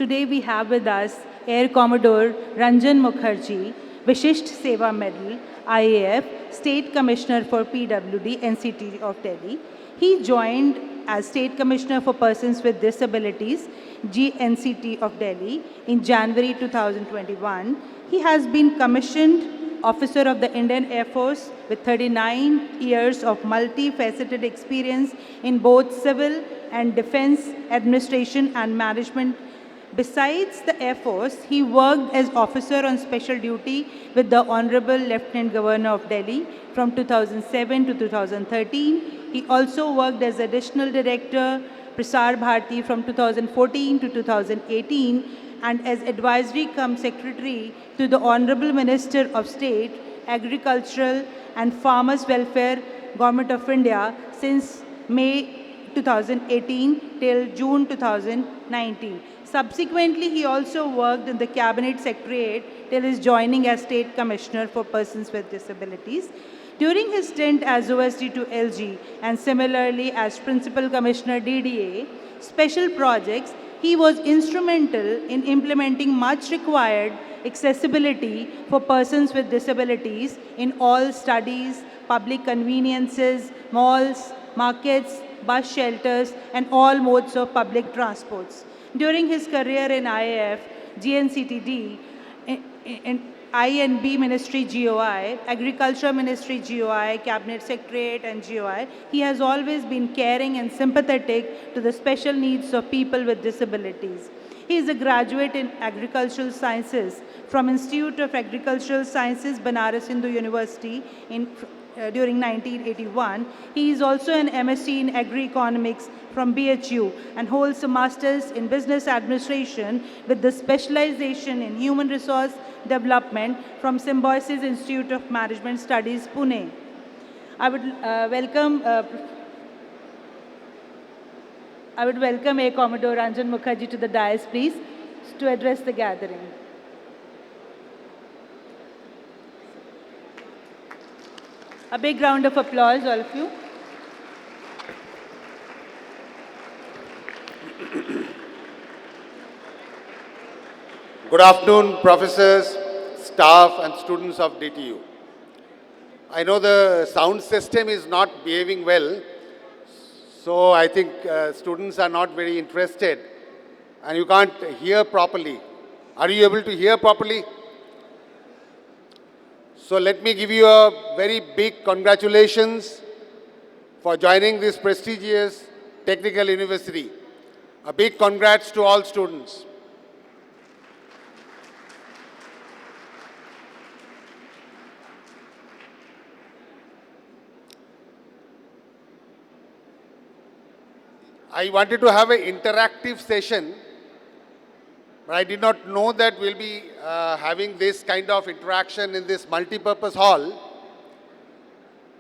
Today we have with us Air Commodore Ranjan Mukherji, Vishist Seva Medal, IAF, State Commissioner for PWD, NCT of Delhi. He joined as State Commissioner for Persons with Disabilities, GNCT of Delhi, in January 2021. He has been commissioned Officer of the Indian Air Force with 39 years of multifaceted experience in both civil and defense administration and management. Besides the Air Force, he worked as officer on special duty with the Honorable Lieutenant Governor of Delhi from 2007 to 2013. He also worked as Additional Director, Prasar Bharati from 2014 to 2018, and as Advisory cum Secretary to the Honorable Minister of State, Agricultural and Farmers Welfare, Government of India since May 2018 till June 2019. Subsequently, he also worked in the Cabinet Secretariat till his joining as State Commissioner for Persons with Disabilities. During his stint as OSD to LG and similarly as Principal Commissioner DDA, Special Projects, he was instrumental in implementing much required accessibility for persons with disabilities in all studies, public conveniences, malls, markets, bus shelters, and all modes of public transports. During his career in IAF, GNCTD, INB Ministry GOI, Agriculture Ministry GOI, Cabinet Secretariat and GOI, he has always been caring and sympathetic to the special needs of people with disabilities. He is a graduate in Agricultural Sciences from Institute of Agricultural Sciences, Banaras Hindu University during 1981. He is also an MSc in Agri-Economics from BHU and holds a Master's in Business Administration with the specialization in Human Resource Development from Symbiosis Institute of Management Studies, Pune. I would welcome Air Commodore Ranjan Mukherji to the dais, please, to address the gathering. A big round of applause, all of you. Good afternoon, professors, staff, and students of DTU. I know the sound system is not behaving well, so I think students are not very interested and you can't hear properly. Are you able to hear properly? So let me give you a very big congratulations for joining this prestigious technical university. A big congrats to all students. I wanted to have an interactive session, but I did not know that we'll be having this kind of interaction in this multi-purpose hall.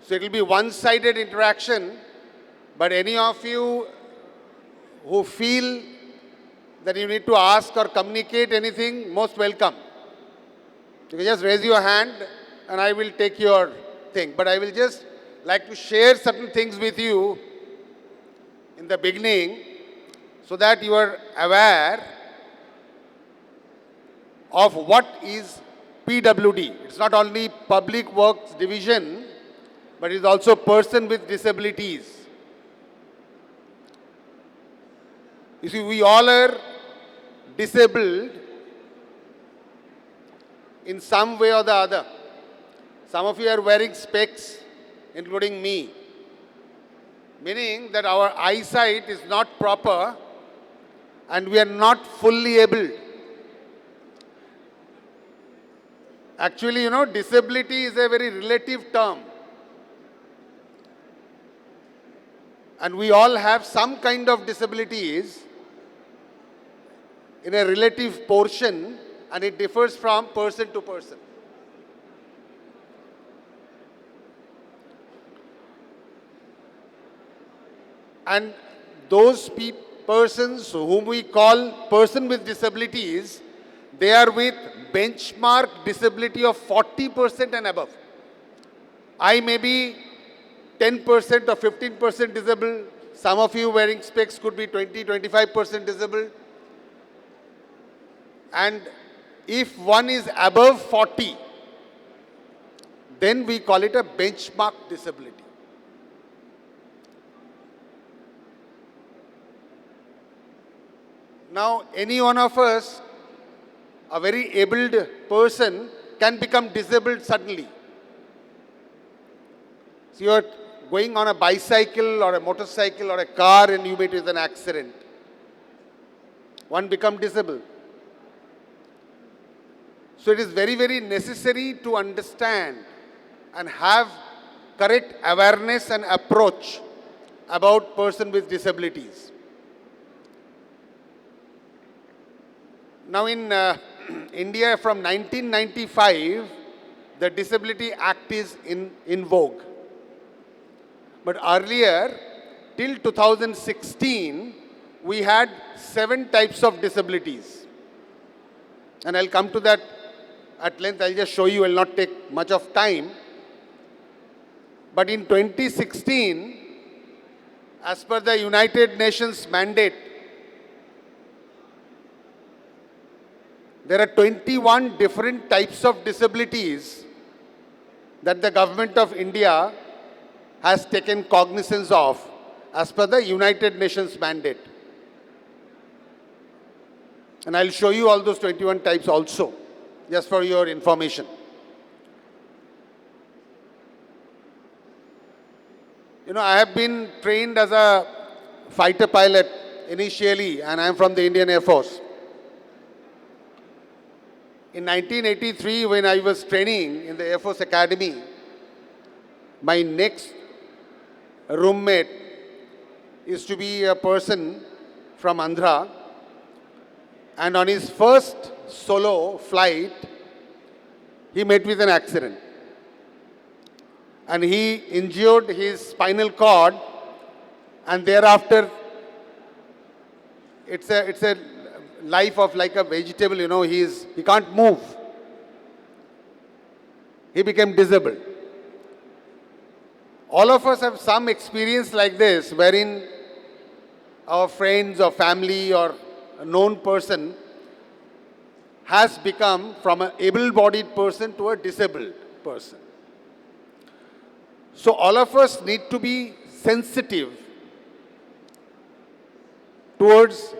So it will be one-sided interaction, but any of you who feel that you need to ask or communicate anything, most welcome. You can just raise your hand and I will take your thing. But I will just like to share certain things with you in the beginning so that you are aware of what is PWD. It's not only Public Works Division, but it is also person with disabilities. You see, we all are disabled in some way or the other. Some of you are wearing specs, including me, meaning that our eyesight is not proper and we are not fully able. Actually, disability is a very relative term. And we all have some kind of disabilities in a relative portion, and it differs from person to person. And those persons whom we call person with disabilities, they are with benchmark disability of 40% and above. I may be 10% or 15% disabled. Some of you wearing specs could be 20, 25% disabled. And if one is above 40, then we call it a benchmark disability. Now, any one of us, a very abled person, can become disabled suddenly. So you're going on a bicycle or a motorcycle or a car and you meet with an accident. One becomes disabled. So it is very, very necessary to understand and have correct awareness and approach about person with disabilities. Now in India from 1995, the Disability Act is in vogue. But earlier, till 2016, we had 7 types of disabilities. And I'll come to that at length. I'll just show you, I'll not take much of time. But in 2016, as per the United Nations mandate, there are 21 different types of disabilities that the government of India has taken cognizance of as per the United Nations mandate. And I'll show you all those 21 types also, just for your information. You know, I have been trained as a fighter pilot initially, and I am from the Indian Air Force. In 1983, when I was training in the Air Force Academy, my next roommate is to be a person from Andhra, and on his first solo flight, he met with an accident. And he injured his spinal cord, and thereafter, it's a life of like a vegetable, you know, he can't move. He became disabled. All of us have some experience like this, wherein our friends or family or a known person has become from an able-bodied person to a disabled person. So all of us need to be sensitive towards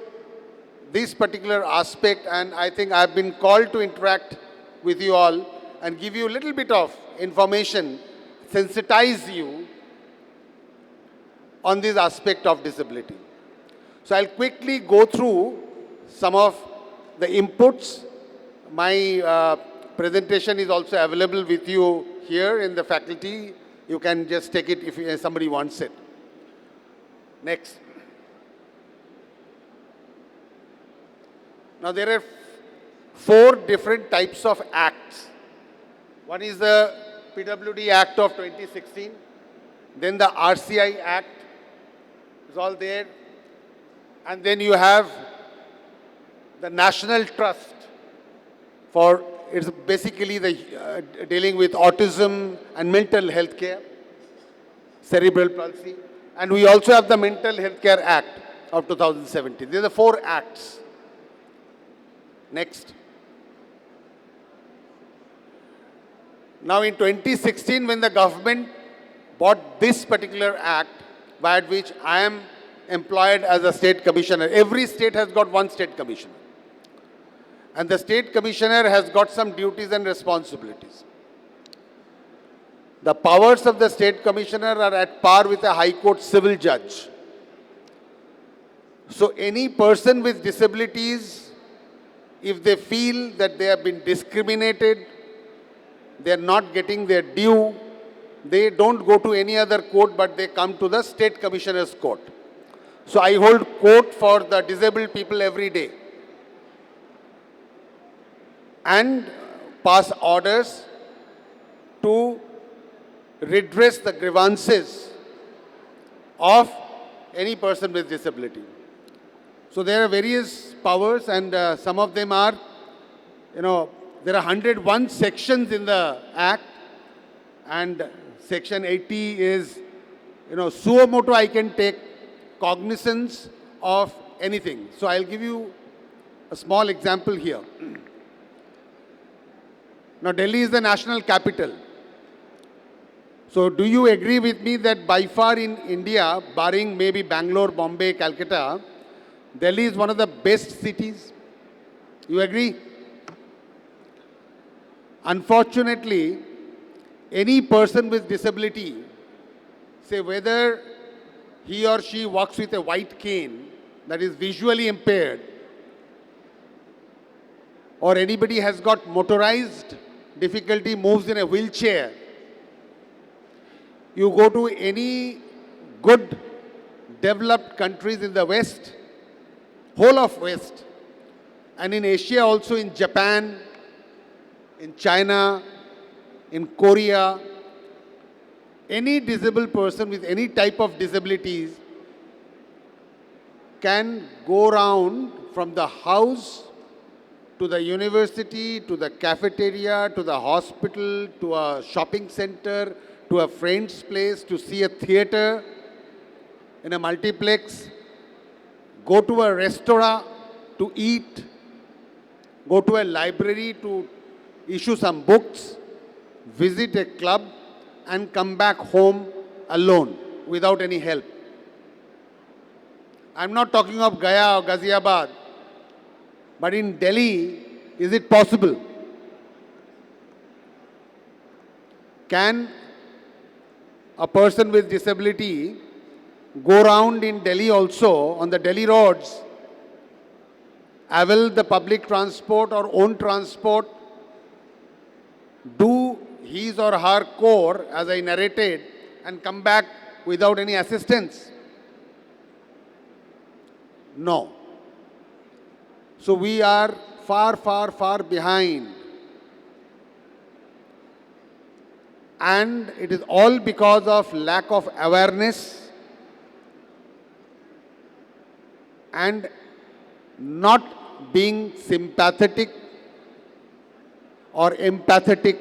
this particular aspect, and I think I've been called to interact with you all and give you a little bit of information, sensitize you on this aspect of disability. So I'll quickly go through some of the inputs. My presentation is also available with you here in the faculty. You can just take it if somebody wants it. Next. Now there are 4 different types of acts. One is the PWD Act of 2016. Then the RCI Act is all there. And then you have the National Trust for, it's basically the dealing with autism and mental health care, cerebral palsy. And we also have the Mental Health Care Act of 2017. These are the 4 acts. Next. Now in 2016, when the government bought this particular act, by which I am employed as a state commissioner, every state has got one state commissioner. And the state commissioner has got some duties and responsibilities. The powers of the state commissioner are at par with a high court civil judge. So any person with disabilities, if they feel that they have been discriminated, they are not getting their due, they don't go to any other court, but they come to the state commissioner's court. So I hold court for the disabled people every day and pass orders to redress the grievances of any person with disability. So there are various powers, and some of them are, you know, there are 101 sections in the Act, and Section 80 is, you know, suo motu I can take cognizance of anything. So I'll give you a small example here. Now, Delhi is the national capital. So, do you agree with me that by far in India, barring maybe Bangalore, Bombay, Calcutta, Delhi is one of the best cities? You agree? Unfortunately, any person with disability, say whether he or she walks with a white cane, that is visually impaired, or anybody has got motorized difficulty, moves in a wheelchair, you go to any good developed countries in the West, whole of West, and in Asia also, in Japan, in China, in Korea, any disabled person with any type of disabilities can go around from the house to the university, to the cafeteria, to the hospital, to a shopping center, to a friend's place, to see a theater, in a multiplex, go to a restaurant to eat, go to a library to issue some books, visit a club, and come back home alone without any help. I'm not talking of Gaya or Ghaziabad, but in Delhi, is it possible? Can a person with disability go around in Delhi also, on the Delhi roads, avail the public transport or own transport, do his or her core, as I narrated, and come back without any assistance? No. So we are far, far, far behind. And it is all because of lack of awareness and not being sympathetic or empathetic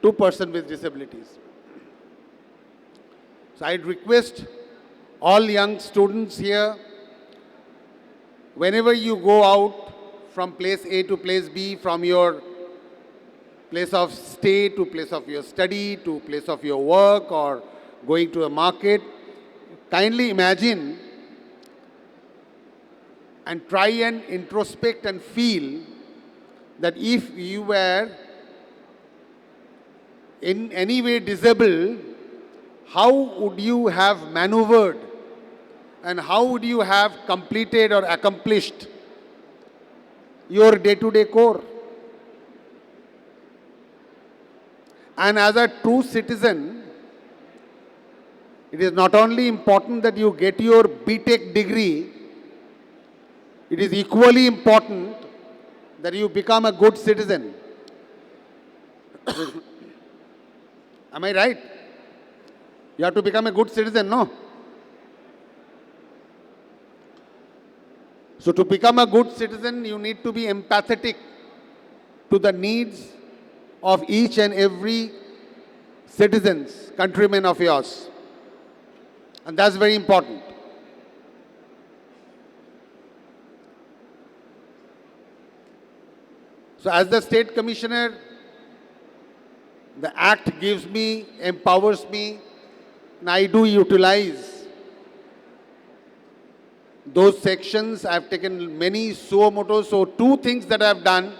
to person with disabilities. So I'd request all young students here, whenever you go out from place A to place B, from your place of stay to place of your study to place of your work or going to a market, kindly imagine and try and introspect and feel that if you were in any way disabled, how would you have maneuvered and how would you have completed or accomplished your day-to-day core? And as a true citizen, it is not only important that you get your B.Tech degree, it is equally important that you become a good citizen. Am I right? You have to become a good citizen, no? So to become a good citizen, you need to be empathetic to the needs of each and every citizens, countrymen of yours. And that's very important. So as the State Commissioner, the Act gives me, empowers me, and I do utilize those sections. I have taken many suo moto. So two things that I have done.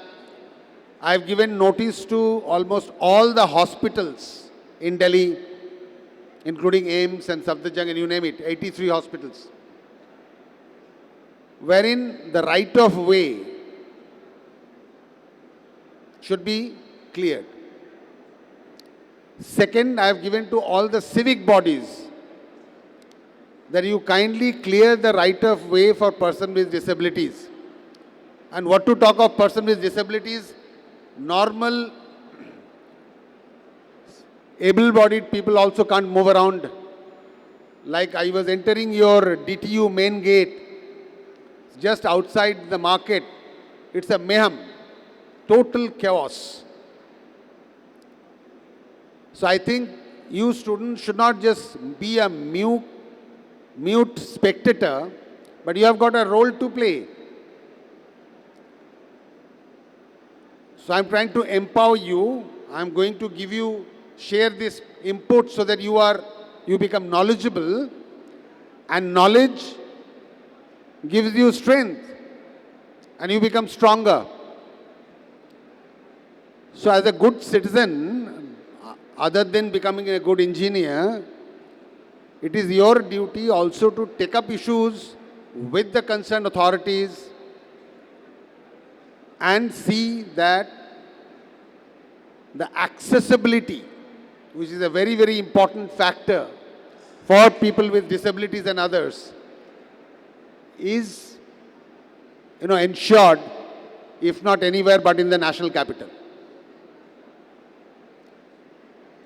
I have given notice to almost all the hospitals in Delhi, including AIIMS and Safdarjung and you name it, 83 hospitals, wherein the right of way should be cleared. Second, I have given to all the civic bodies that you kindly clear the right of way for person with disabilities. And what to talk of person with disabilities, normal able-bodied people also can't move around. Like I was entering your DTU main gate, just outside the market, it's a mayhem, total chaos. So I think you students should not just be a mute spectator, but you have got a role to play. So I'm trying to empower you. I'm going to give you, share this input so that you become knowledgeable, and knowledge gives you strength and you become stronger. So as a good citizen, other than becoming a good engineer, it is your duty also to take up issues with the concerned authorities and see that the accessibility, which is a very, very important factor for people with disabilities and others, is ensured, if not anywhere but in the national capital.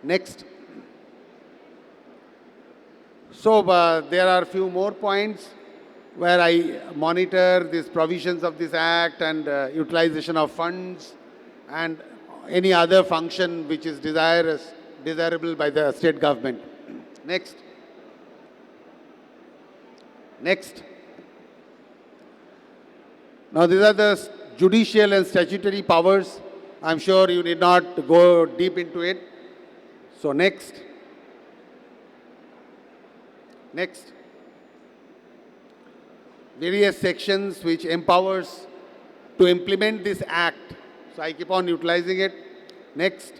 Next. So there are a few more points where I monitor these provisions of this act and utilization of funds and any other function which is desirable by the state government. Next. Next. Now these are the judicial and statutory powers. I'm sure you need not go deep into it. So next. Next. Various sections which empowers to implement this act. So I keep on utilizing it. Next.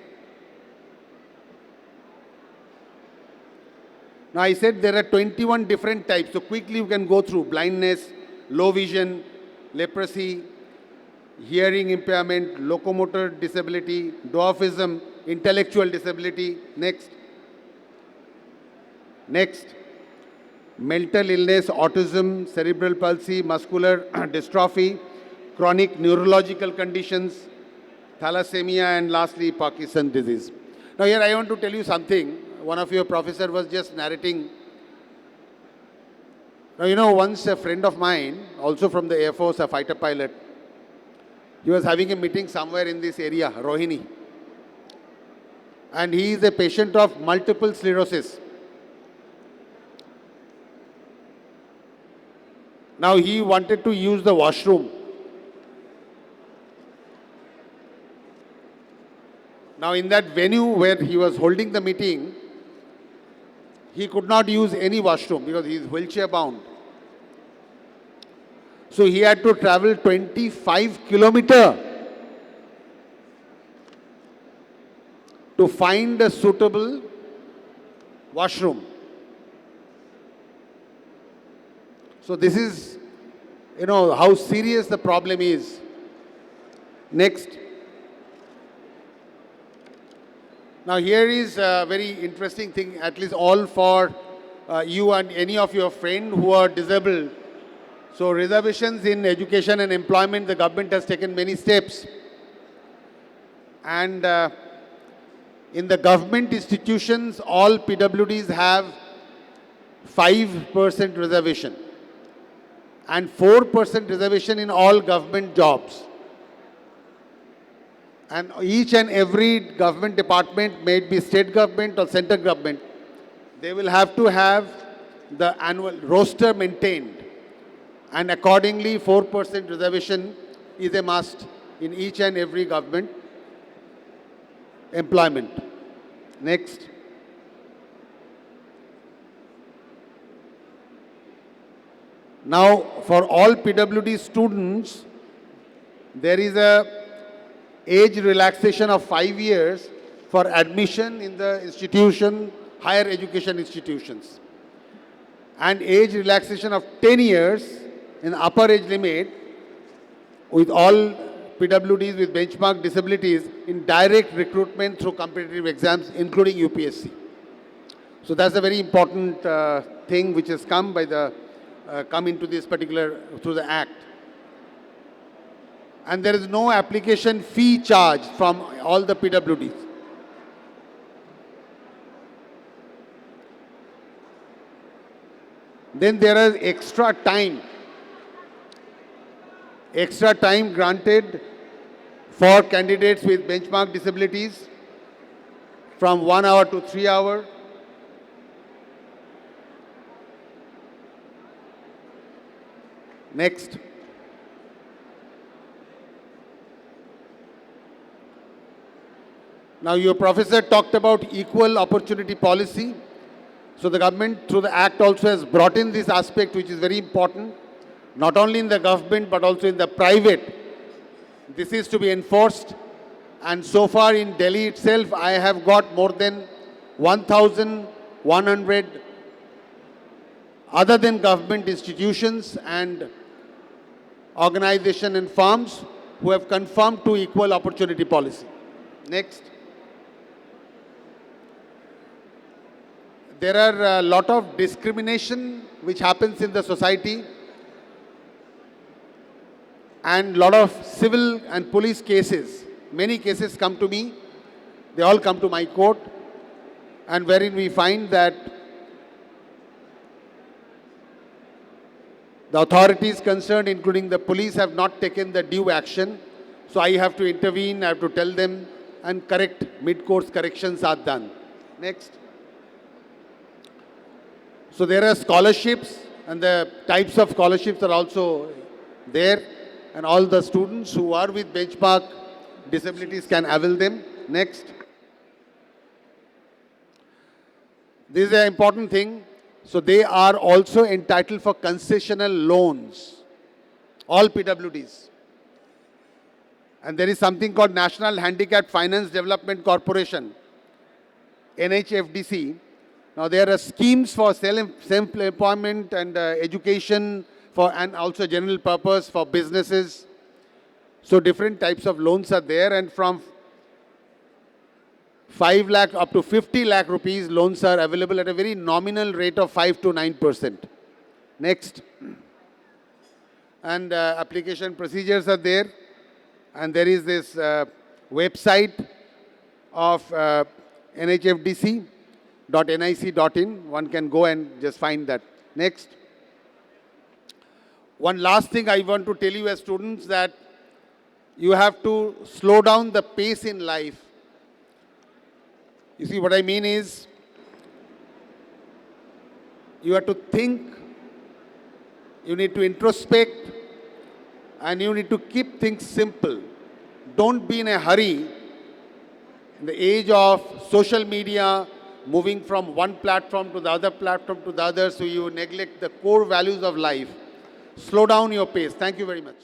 Now I said there are 21 different types. So quickly you can go through: blindness, low vision, leprosy, hearing impairment, locomotor disability, dwarfism, intellectual disability. Next. Next. Mental illness, autism, cerebral palsy, muscular dystrophy, chronic neurological conditions, thalassemia, and lastly, Parkinson's disease. Now here I want to tell you something. One of your professor was just narrating. Now once a friend of mine, also from the Air Force, a fighter pilot, he was having a meeting somewhere in this area, Rohini. And he is a patient of multiple sclerosis. Now he wanted to use the washroom. Now in that venue where he was holding the meeting, he could not use any washroom because he is wheelchair bound. So he had to travel 25 kilometers to find a suitable washroom. So this is, how serious the problem is. Next. Now here is a very interesting thing, at least all for you and any of your friends who are disabled. So reservations in education and employment, the government has taken many steps. And in the government institutions, all PWDs have 5% reservation and 4% reservation in all government jobs. And each and every government department, may it be state government or central government, they will have to have the annual roster maintained. And accordingly, 4% reservation is a must in each and every government employment. Next. Now, for all PWD students, there is a age relaxation of 5 years for admission in the institution, higher education institutions. And age relaxation of 10 years in upper age limit with all PWDs with benchmark disabilities in direct recruitment through competitive exams, including UPSC. So that's a very important thing which has come into this particular, through the Act. And there is no application fee charged from all the PWDs. Then there is extra time granted for candidates with benchmark disabilities from 1 hour to 3 hours. Next. Now, your professor talked about equal opportunity policy. So the government, through the Act, also has brought in this aspect, which is very important, not only in the government, but also in the private. This is to be enforced. And so far in Delhi itself, I have got more than 1,100 other than government institutions and organizations and firms who have conformed to equal opportunity policy. Next. There are a lot of discrimination which happens in the society, and a lot of civil and police cases. Many cases come to me. They all come to my court, and wherein we find that the authorities concerned, including the police, have not taken the due action. So I have to intervene, I have to tell them, and correct, mid-course corrections are done. Next. So there are scholarships, and the types of scholarships are also there, and all the students who are with benchmark disabilities can avail them. Next. This is an important thing. So they are also entitled for concessional loans, all PWDs. And there is something called National Handicap Finance Development Corporation, NHFDC. Now there are schemes for self-employment and education for, and also general purpose for businesses. So different types of loans are there, and from 5 lakh up to 50 lakh rupees loans are available at a very nominal rate of 5 to 9%. Next. And application procedures are there. And there is this website of nhfdc.nic.in. One can go and just find that. Next. One last thing I want to tell you as students, that you have to slow down the pace in life. You see, what I mean is, you have to think, you need to introspect, and you need to keep things simple. Don't be in a hurry. In the age of social media, moving from one platform to the other platform to the other, so you neglect the core values of life. Slow down your pace. Thank you very much.